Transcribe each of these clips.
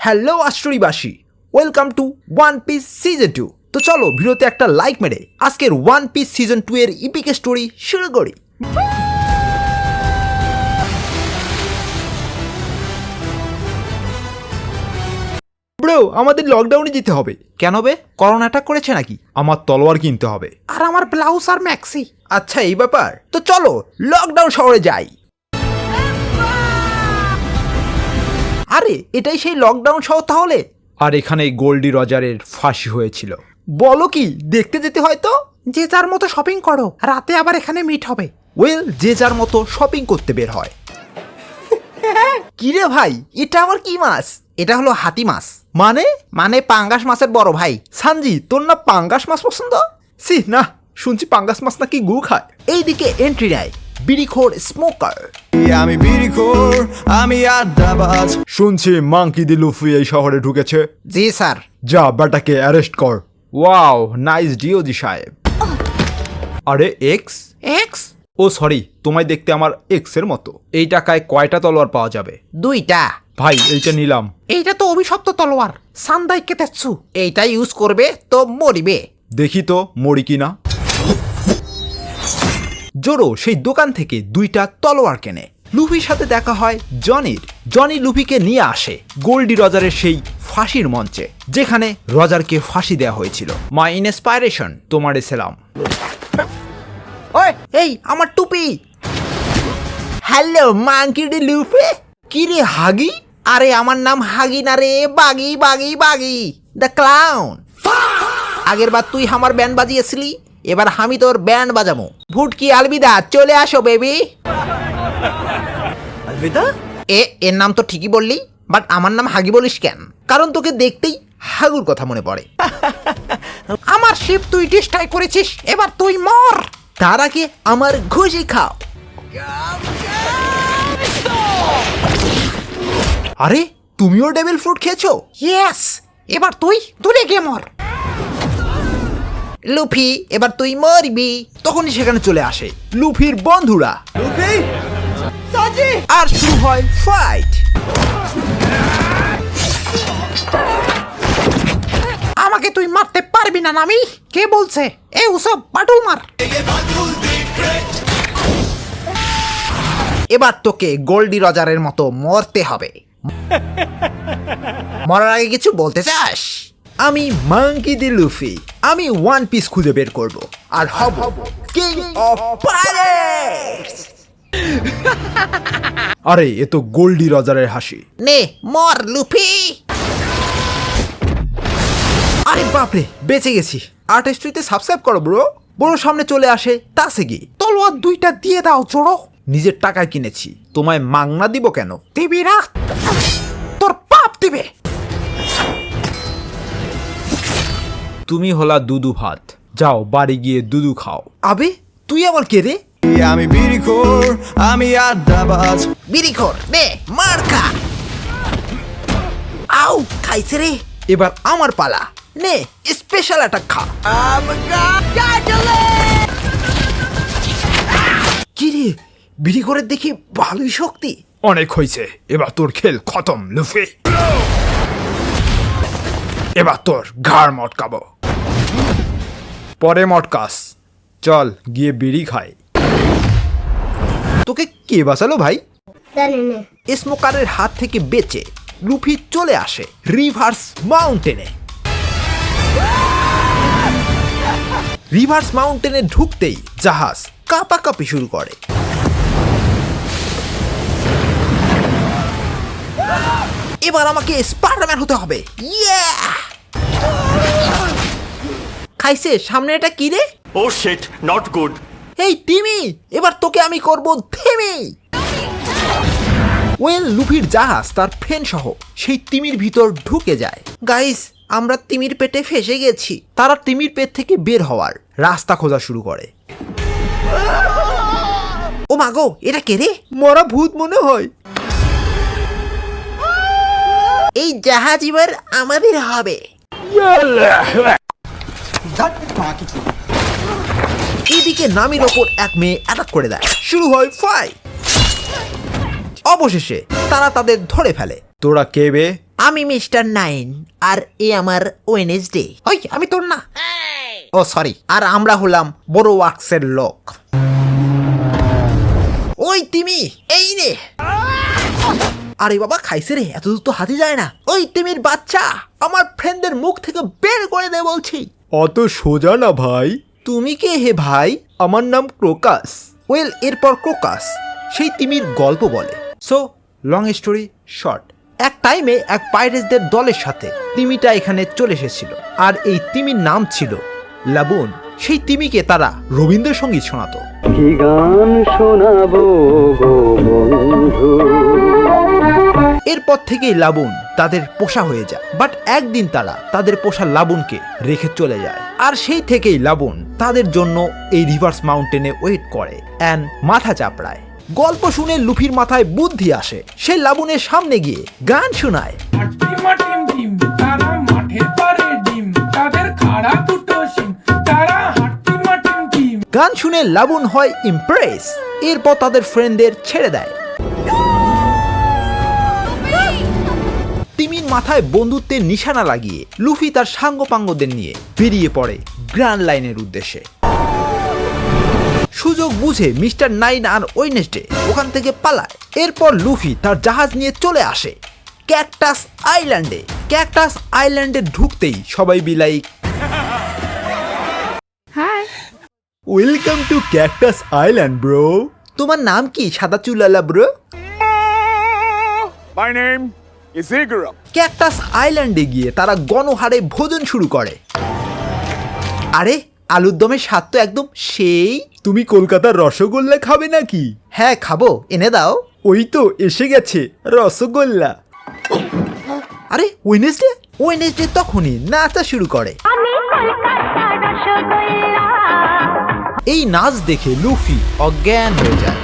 Hello আশ্চর্যবাসী, welcome to One Piece season 2। তো চলো ভিডিওতে একটা লাইক মেরে আজকের ওয়ান পিস সিজন 2 এর ইপিক স্টোরি শুরু করি। ব্রো, আমাদের লকডাউনে যেতে হবে। কেন বে, করোনা অ্যাটাক করেছে নাকি? আমার তলোয়ার কিনতে হবে আর আমার ব্লাউজ আর ম্যাক্সি। আচ্ছা এই ব্যাপার, তো চলো লকডাউন শহরে যাই। আরে এটাই সেই লকডাউন শহর তাহলে। আর এখানে গোল্ডি রজারের ফাঁসি হয়েছিল। বলো কি, দেখতে যেতে হয়তো। যে যার মতো শপিং করো, রাতে আবার এখানে মিট হবে। ওয়েল, যে যার মতো শপিং করতে বের হয়। কিরে ভাই, এটা আবার কি মাছ? এটা হলো হাতি মাছ। মানে পাঙ্গাস মাছের বড় ভাই। সানজি, তোর না পাঙ্গাস মাছ পছন্দ? সি না, শুনছি পাঙ্গাস মাছ নাকি গু খায়। এইদিকে এন্ট্রি নেয় বিড়িখোর স্মোকার। আমি বিড়িখোর, আমি আড্ডাবাজ। শুনছি মাঙ্কি দি লুফি এই শহরে ঢুকেছে। জি স্যার। যা বেটাকে অ্যারেস্ট কর। ওয়াও, নাইস ডিওজি সাহেব। আরে এক্স এক্স? ও সরি, তোমায় দেখতে আমার এক্স এর মতো। এই টাকায় কয়টা তলোয়ার পাওয়া যাবে? 2টা। ভাই এইটা নিলাম। এইটা তো অভিশপ্ত তলোয়ার, সান্দাই কেতেছু। এইটা ইউজ করবে তো মরিবে। দেখি তো মরি কিনা। জোরো সেই দোকান থেকে 2টা তলোয়ার কেনে। লুফির সাথে দেখা হয় জনির। জনি লুফিকে নিয়ে আসে গোল্ডি রজারের সেই ফাঁসির মঞ্চে, যেখানে রজারকে ফাঁসি দেওয়া হয়েছিল। মাই ইন্সপাইরেশন, তোমারে সেলাম। এই আমার টুপি। Hello monkey D Luffy. কি রে হাগি? আরে আমার নাম হাগি না রে, বাগি বাগি বাগি দ্য ক্লাউন। আগের বার তুই আমার ব্যান্ড বাজিয়েছিলি, এবার আমি তোর ব্যান্ড বাজাবো। ভুটকি আলবিদা, চলে আসো বেবি। আলবিদা? এর নাম তো ঠিকই বললি, বাট আমার নাম হাগি বলিস কেন? কারণ তোকে দেখতেই হাগুর কথা মনে পড়ে। আমার শিপ তুই ডিস্ট্রয় করেছিস, এবার তুই মর। তার আগে আমার ঘুষি খাও। আরে তুমিও ডেভিল ফ্রুট খেয়েছো? ইয়েস, এবার তুই দূরে গিয়ে মর। লুফি এবার তুই মরবি। তখনই সেখানে চলে আসে লুফির বন্ধুরা। লুফি? সাজি! আর শুরু হয় ফাইট। আমাকে তুই মারতে পারবি না নামি। কে বলছে? এ ওসব বাটুল মার। এবার তোকে গোল্ডি রজারের মতো মরতে হবে। মরার আগে কিছু বলতে চাস? আমি মাঙ্কি দি লুফি। আমি ওয়ান পিস খুঁজে বের করব আর হব কিং অফ পাইরেটস। আরে এ তো গোল্ডি রজারের হাসি। নে মর লুফি। আরে বাপরে, বেঁচে গেছি। আর্টিস্ট্রিতে সাবস্ক্রাইব করো ব্রো। বড় সামনে চলে আসে তাসেগি। তলোয়ার 2টা দিয়ে দাও জোড়ো। নিজের টাকায় কিনেছি, তোমায় মাংনা দিব কেন? দিবি না, তোর পাপ দিবে। তুমি হলা দুদু ভাত, যাও বাড়ি গিয়ে দুদু খাও। আবে তুই আবার কে রে? আমি বিড়িখোর, আমি আড্ডাবাজ। বিড়িখোর, নে মার খা। আউ খাইছে রে। এবার আমার পালা, নে স্পেশাল অ্যাটাক খা। কি রে, বিড়ি করে দেখি ভালোই শক্তি। অনেক হয়েছে, এবার তোর খেল খতম লুফি। এবার তোর ঘাড় মটকাবো। পরে মটকাস, চল গিয়ে বিড়ি খাই। তোকে কে বাঁচালো ভাই? স্মোকারের হাত থেকে বেঁচে লুফি চলে আসে রিভার্স মাউন্টেনে। রিভার্স মাউন্টেনে ঢুকতেই জাহাজ কাঁপাকাঁপি শুরু করে। এবার আমাকে স্পাইডারম্যান হতে হবে। ইয়া! খাইছে, সামনে এটা কি রে? Oh shit, not good. এই তিমি, এবার তোকে আমি করব থেমি। ওয়েল, লুফির জাহাজ তার ফ্রেন্ড সহ সেই তিমির ভিতর ঢুকে যায়। গাইস, আমরা তিমির পেটে ফেসে গেছি। তারা তিমির পেট থেকে বের হওয়ার রাস্তা খোঁজা শুরু করে। ও মাগো, এটা কে রে? মরা ভূত মনে হয়। এই জাহাজ এবার আমাদের হবে। এদিকে নামির ওপর এক মেয়ে অ্যাটাক করে দেয়। শুরু হয় ফাইট। অবশেষে তারা তাদের ধরে ফেলে। তোরা কে বে? আমি মিস্টার নাইন আর এ আমার ওয়েনেসডে। ওই আমি তোর না। ও সরি। আর আমরা হলাম বড় ওয়ার্কসের লোক। ওই তিমি এই রে। আরে বাবা খাইছে রে, এত দূর তো হাতি যায় না। ওই তিমির বাচ্চা, আমার ফ্রেন্ডদের মুখ থেকে বের করে দে বলছি। অত সোজা না ভাই। তুমি কে হে ভাই? আমার নাম ক্রোকাস। ওয়েল এরপর ক্রোকাস সেই তিমির গল্প বলে। সো লং স্টোরি শর্ট, এক টাইমে এক পাইরেটসদের দলের সাথে তিমিটা এখানে চলে এসেছিল। আর এই তিমির নাম ছিল লাবুন। সেই তিমিকে তারা রবীন্দ্রসঙ্গীত শোনাতো। কি গান শোনাবো গো বন্ধু। এরপর থেকেই লাবুন তাদের পোষা হয়ে যায়। বাট একদিন তারা তাদের পোষা লাবুনকে রেখে চলে যায়। আর সেই থেকেই লাবুন তাদের জন্য এই রিভার্স মাউন্টেনে ওয়েট করে অ্যান্ড মাথা চাপড়ায়। গল্প শুনে লুফির মাথায় বুদ্ধি আসে। সে লাবুনের সামনে গিয়ে গান শোনায়। টিম টিম তারা মাঠের পারে ডিম তাদের খাড়া দুটো শিম তারা টিম টিম। গান শুনে লাবুন হয় ইমপ্রেস। এরপর তাদের ফ্রেন্ডদের ছেড়ে দেয়। তিমির মাথায় বন্ধুত্বের নিশানা লাগিয়ে লুফি তার সাঙ্গপাঙ্গদের নিয়ে বেরিয়ে পড়ে গ্র্যান্ড লাইনের উদ্দেশ্যে। সুযোগ বুঝে মিস্টার নাইন আর ওয়েডনেসডে ওখান থেকে পালায়। এরপর লুফি তার জাহাজ নিয়ে চলে আসে ক্যাকটাস আইল্যান্ডে। ক্যাকটাস আইল্যান্ডে ঢুকতেই সবাই বিলাই welcome to cactus island bro. তোমার নাম কি সাদা চুলালা bro? My name is Igura. Cactus আইল্যান্ডে গিয়ে তারা গণহারে ভোজন শুরু করে। আরে আলুর দমের স্বাদ তো একদম সেই। তুমি কলকাতার রসগোল্লা খাবে নাকি? হ্যাঁ খাবো, এনে দাও। ওই তো এসে গেছে রসগোল্লা। আরে ওয়েডনেসডে ওয়েডনেসডে তখনই নাচা শুরু করে। এই নাচ দেখে লুফি অজ্ঞান হয়ে যায়।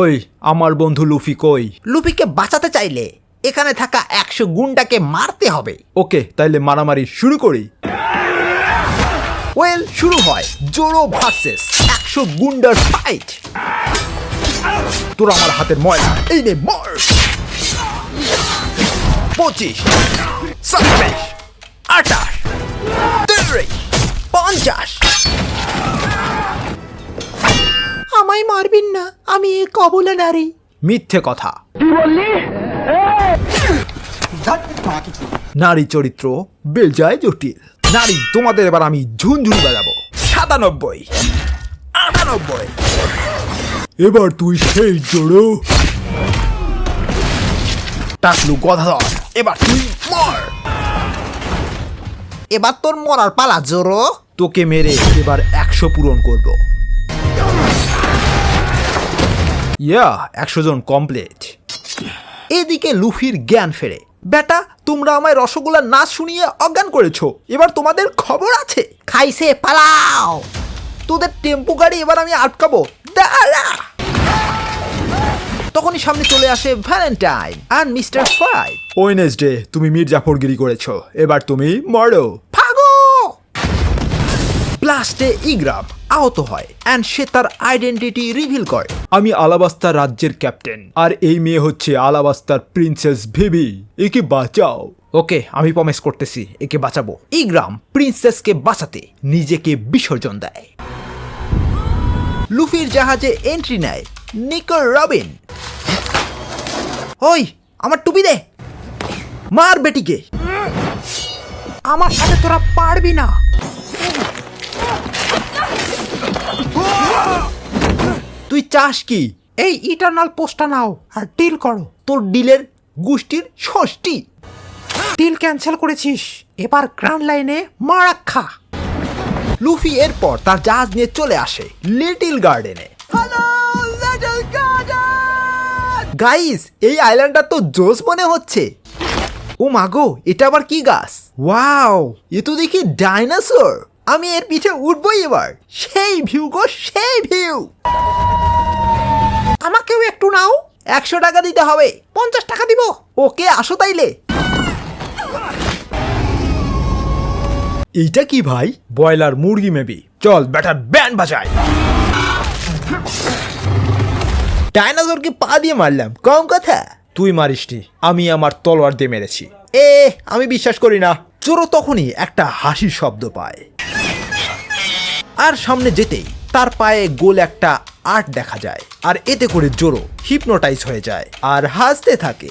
ওই আমার বন্ধু লুফি কই? লুফিকে বাঁচাতে চাইলে এখানে থাকা 100 গুন্ডাকে মারতে হবে। ওকে তাইলে মারামারি শুরু করি। ওয়েল শুরু হয় জোরো ভার্সেস 100 গুন্ডার ফাইট। তোর আমার হাতের ময়লা, এই নে মার। 25, 27, 28, 30, 50। আমায় মারবেন না, আমি কবলা নারী। মিথ্যে কথা। নারী চরিত্র বেজায় জটিল। নারী তোমাদের এবার আমি ঝুনঝুনি বাজাবো। 97, 98। এবার তুই সেই জোড়ো। টাকলু গধাধর, এবার তুই মর। এবার তোর মরার পালা জোরো। তোকে মেরে এবার 100 পূরণ করব। ইয়া 100 জন কমপ্লিট। এদিকে লুফির জ্ঞান ফেরে। বেটা তোমরা আমায় রসগোল্লার নাচ শুনিয়ে অজ্ঞান করেছো, এবার তোমাদের খবর আছে। খাইছে পালাও, তোদের টেম্পো গাড়ি এবার আমি আটকাবো, দাঁড়া। তখনই সামনে চলে আসে ভ্যালেন্টাইন আর মিস্টার ফ্রাই। ওয়েডনেসডে তুমি মির্জাফরগিরি করেছো, এবার তুমি মরো। ভাগো। ব্লাস্টে ইগ্রাম আহত হয় অ্যান্ড সে তার আইডেন্টিটি রিভিল করে। আমি আলাবাস্তা রাজ্যের ক্যাপ্টেন, আর এই মেয়ে হচ্ছে আলাবাস্তার প্রিন্সেস ভিভি। একে বাঁচাও। ওকে আমি প্রমিস করতেছি একে বাঁচাবো। ইগ্রাম প্রিন্সেসকে বাঁচাতে নিজেকে বিসর্জন দেয়। লুফির জাহাজে এন্ট্রি নেয় নিকো রবিন। ওই আমার টুপি দে, মার বেটিকে। আমার সাথে তোরা পারবি না। তুই চাস কি? এই ইটারনাল পোস্টটা নাও আর ডিল করো। তোর ডিলের গোষ্ঠীর ষষ্ঠী। ডিল ক্যান্সেল করেছিস, এবার গ্র্যান্ড লাইনে মারাক্ষা। লুফি এরপর তার জাহাজ নিয়ে চলে আসে লিটল গার্ডেনে। গাইস এই আইল্যান্ডটা তো জোস মনে হচ্ছে। ও মাগো এটা আবার কি গাছ? ওয়াও এ তো দেখি ডাইনোসর। আমি এর পিঠে উঠবই এবার। সেই ভিউ গো, সেই ভিউ। আমাকেও একটু নাও। 100 টাকা দিতে হবে। 50 টাকা দিব। ওকে আসো তাইলে। এইটা কি ভাই? ব্রয়লার মুরগি মেবি। চল ব্যাটার ব্যান্ড বাজাই। ডাইনোসরকে পা দিয়ে মারলাম, কম কথা। তুই মারিসনি, আমি আমার তলোয়ার দিয়ে মেরেছি। আমি বিশ্বাস করি না। জোরো তখনই একটা হাসির শব্দ পায়, আর সামনে যেতেই তার পায়ে গোল একটা আর্ট দেখা যায়, আর এতে করে জোরো হিপনোটাইজ হয়ে যায় আর হাসতে থাকে।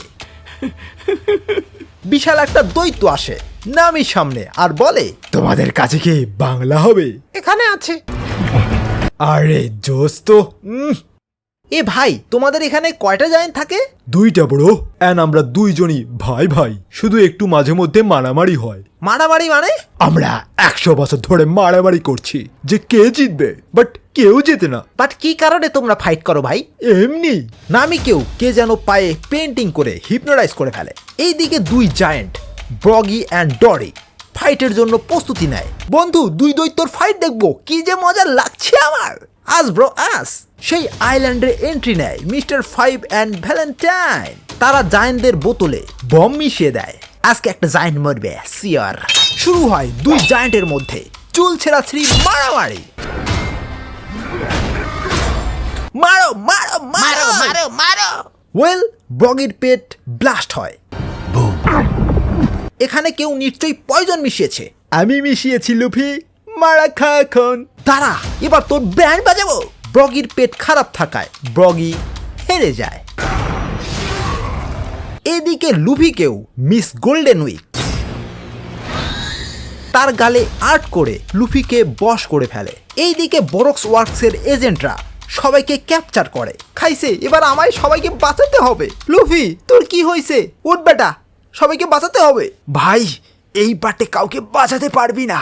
বিশাল একটা দৈত্য আসে নামির সামনে আর বলে, তোমাদের কাছে কি বাংলা হবে? এখানে আছে। আরে জোস তো। এ ভাই, তোমাদের এখানে কয়টা জায়েন্ট থাকে? 2টা ব্রো, এন্ড আমরা 2জনই ভাই ভাই, শুধু একটু মাঝে মধ্যে মারামারি হয়। মারামারি মানে? আমরা 100 বছর ধরে মারামারি করছি যে কে জিতবে, বাট কেউ জেতে না। বাট কি কারণে তোমরা ফাইট করো ভাই? এমনি। নামি কেউ কে যেন পায়ে পেন্টিং করে হিপনোটাইজ করে ফেলে। এইদিকে 2 জায়েন্ট ব্রগি অ্যান্ড ডরি ফাইটের জন্য প্রস্তুতি নেয়। বন্ধু, 2 দৈত্যর ফাইট দেখবো, কি যে মজা লাগছে আমার। আস ব্রো আস। সেই আইল্যান্ডে এন্ট্রি নেয় মিস্টার 5 অ্যান্ড ভ্যালেন্টাইন। তারা জায়েন্টদের বোতলে বম মিশিয়ে দেয়। আজকে একটা জায়েন্ট মরবে সিয়ার। শুরু হয় 2 জায়েন্টের মধ্যে চুল ছেঁড়াছিড়ি মারামারি। মারো মারো মারো মারো মারো। ওয়েল, ব্রগির পেট ব্লাস্ট হয়। এখানে কেউ নিশ্চয়ই পয়জন মিশিয়েছে। আমি মিশিয়েছি লুফি, মারা খা এখন। তারা এবার তোর ব্যান্ড বাজাবো। ব্রগির পেট খারাপ থাকায় ব্রগি হেরে যায়। এদিকে লুফিকেও মিস গোল্ডেন উইক তার গালে আর্ট করে লুফিকে বশ করে ফেলে। এইদিকে বরক্স ওয়ার্কসের এজেন্টরা সবাইকে ক্যাপচার করে। খাইছে, এবার আমায় সবাইকে বাঁচাতে হবে। লুফি, তোর কি হয়েছে? উঠ বেটা, সবাইকে বাঁচাতে হবে। ভাই, এই পার্টে কাউকে বাঁচাতে পারবি না,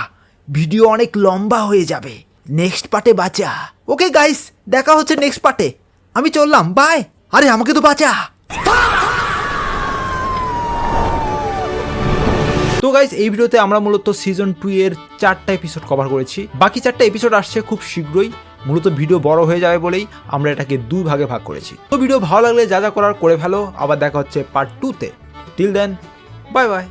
ভিডিও অনেক লম্বা হয়ে যাবে। নেক্সট পার্টে বাঁচা। ওকে গাইস, দেখা হচ্ছে নেক্সট পার্টে। আমি চললাম, বাই। আরে আমাকে তো বাঁচা। তো গাইস, এই ভিডিওতে আমরা মূলত সিজন 2 এর 4টা এপিসোড কভার করেছি। বাকি 4টা এপিসোড আসছে খুব শীঘ্রই। মূলত ভিডিও বড় হয়ে যাবে বলেই আমরা এটাকে 2 ভাগে ভাগ করেছি। তো ভিডিও ভালো লাগলে যা যা করার করে ফেলো। আবার দেখা হচ্ছে পার্ট 2 তে। Till then, bye by.